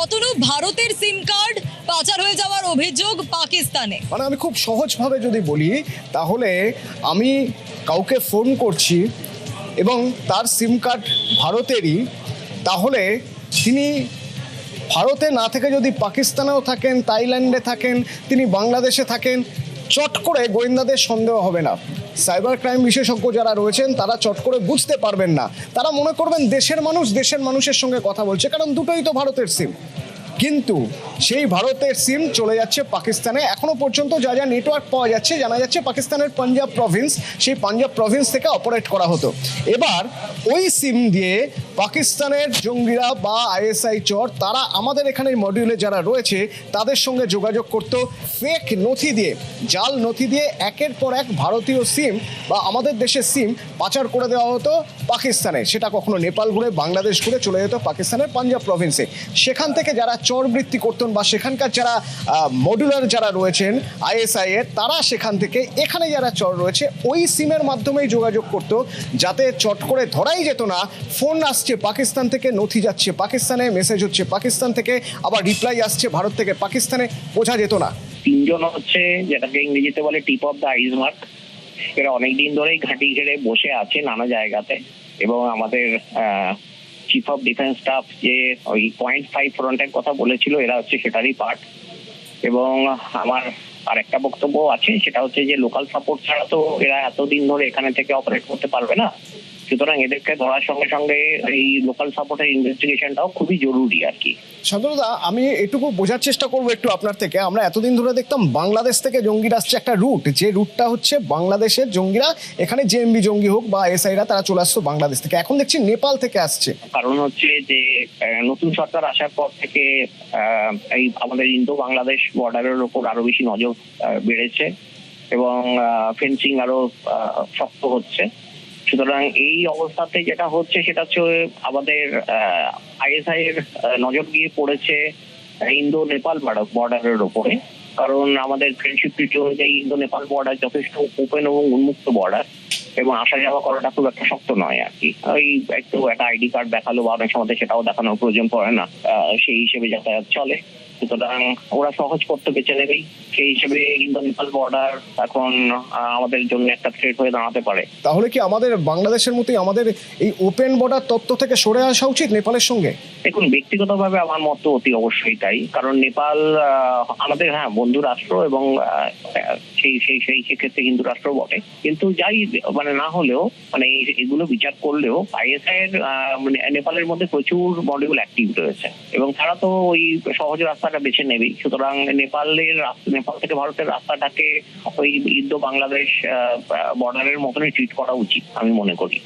অতনু, ভারতের সিম কার্ড পাচার হয়ে যাওয়ার অভিযোগ পাকিস্তানে। মানে আমি খুব সহজভাবে যদি বলি, তাহলে আমি কাউকে ফোন করছি এবং তার সিম কার্ড ভারতেরই, তাহলে তিনি ভারতে না থেকে যদি পাকিস্তানেও থাকেন, থাইল্যান্ডে থাকেন, তিনি বাংলাদেশে থাকেন, চট করে গোয়েন্দাদের সন্দেহ হবে না। সাইবার ক্রাইম বিশেষজ্ঞ যারা রয়েছেন তারা চট করে বুঝতে পারবেন না, তারা মনে করবেন দেশের মানুষ দেশের মানুষের সঙ্গে কথা বলছে, কারণ দুটোই তো ভারতের সিম। কিন্তু সেই ভারতের সিম চলে যাচ্ছে পাকিস্তানে। এখনো পর্যন্ত যা যা নেটওয়ার্ক পাওয়া যাচ্ছে, জানা যাচ্ছে পাকিস্তানের পাঞ্জাব প্রভিন্স, সেই পাঞ্জাব প্রভিন্স থেকে অপারেট করা হতো। এবার ওই সিম দিয়ে পাকিস্তানের জঙ্গিরা বা আইএসআই চর তারা আমাদের এখানে মডিউলে যারা রয়েছে তাদের সঙ্গে যোগাযোগ করতো ফেক নথি দিয়ে, জাল নথি দিয়ে একের পর এক ভারতীয় সিম বা আমাদের দেশের সিম পাচার করে দেওয়া হতো পাকিস্তানে। সেটা কখনো নেপাল ঘুরে, বাংলাদেশ ঘুরে চলে যেত পাকিস্তানের পাঞ্জাব প্রভিন্সে। সেখান থেকে যারা চরবৃত্তি করতেন বা সেখানকার যারা মডুলার যারা রয়েছেন আইএসআই এর, তারা সেখান থেকে এখানে যারা চর রয়েছে ওই সিমের মাধ্যমেই যোগাযোগ করতো, যাতে চট করে ধরাই যেত না ফোন আসছে পাকিস্তান থেকে, নথি যাচ্ছে পাকিস্তানে, মেসেজ হচ্ছে পাকিস্তান থেকে, আবার রিপ্লাই আসছে ভারত থেকে পাকিস্তানে, বোঝা যেত না। তিনজন হচ্ছে যেটাকে ইংরেজিতে বলে টিপ অফ দ্য আইসবার্গ। এরা অনেকদিন ধরেই ঘাঁটি ঘেরে বসে আছে নানা জায়গাতে, এবং আমাদের চিফ অফ ডিফেন্স স্টাফ যে ওই 0.5 ফ্রন্টের কথা বলেছিল, এরা হচ্ছে সেটারই পার্ট। এবং আমার আর একটা বক্তব্য আছে, সেটা হচ্ছে যে লোকাল সাপোর্ট ছাড়া তো এরা এতদিন ধরে এখানে থেকে অপারেট করতে পারবে না। সুতরাং এদেরকে ধরার সঙ্গে সঙ্গে এই লোকাল সাপোর্টের ইনভেস্টিগেশনটাও খুবই জরুরি আর কি। শান্তনুদা, আমি এটুকু বোঝার চেষ্টা করবো একটু আপনার থেকে। আমরা এতদিন ধরে দেখতাম বাংলাদেশ থেকে জঙ্গিরা আসছে একটা রুট, যে রুটটা হচ্ছে বাংলাদেশের জঙ্গিরা, এখানে জেএমবি জঙ্গি হোক বা এসআইরা, তারা চলে আসতো বাংলাদেশ থেকে। এখন দেখছি নেপাল থেকে আসছে। কারণ হচ্ছে যে নতুন সরকার আসার পর থেকে এই আমাদের ইন্দো বাংলাদেশ বর্ডারের উপর আরো বেশি নজর বেড়েছে এবং ফেন্সিং আরো শক্ত হচ্ছে। সুতরাং এই অবস্থাতে যেটা হচ্ছে সেটা হচ্ছে আমাদের আইএসআই এর নজর গিয়ে পড়েছে ইন্দো নেপাল বর্ডারের উপরে। কারণ আমাদের ফ্রেন্ডশিপ ট্রিটি অনুযায়ী ইন্দো নেপাল বর্ডার যথেষ্ট ওপেন এবং উন্মুক্ত বর্ডার, এবং আসা যাওয়া করাটা খুব একটা শক্ত নয় আর কি। ওই একটু একটা আইডি কার্ড দেখালো বা অনেক সময় সেটাও দেখানোর প্রয়োজন পড়ে না, সেই হিসেবে যাতায়াত চলে। সুতরাং ওরা সহজ করতে বেছে নেবেই। সেই হিসেবে ইন্দো নেপাল বর্ডার এখন আমাদের জন্য একটা থ্রেট হয়ে দাঁড়াতে পারে। তাহলে কি আমাদের বাংলাদেশের মতোই আমাদের এই ওপেন বর্ডার তত্ত্ব থেকে সরে আসা উচিত নেপালের সঙ্গে? দেখুন, ব্যক্তিগতভাবে আমার মত অতি অবশ্যই তাই। কারণ নেপাল আমাদের বন্ধু রাষ্ট্র, এবং সেই ক্ষেত্রে হিন্দু রাষ্ট্র বটে। কিন্তু যাই মানে না হলেও, মানে এগুলো বিচার করলেও আইএসআই এর নেপালের মধ্যে প্রচুর মডিউল অ্যাক্টিভ রয়েছে, এবং তারা তো ওই সহজ রাস্তাটা বেছে নেবেই। সুতরাং নেপাল থেকে ভারতের রাস্তাটাকে ওই ইন্দো বাংলাদেশ বর্ডারের মতনই ট্রিট করা উচিত আমি মনে করি।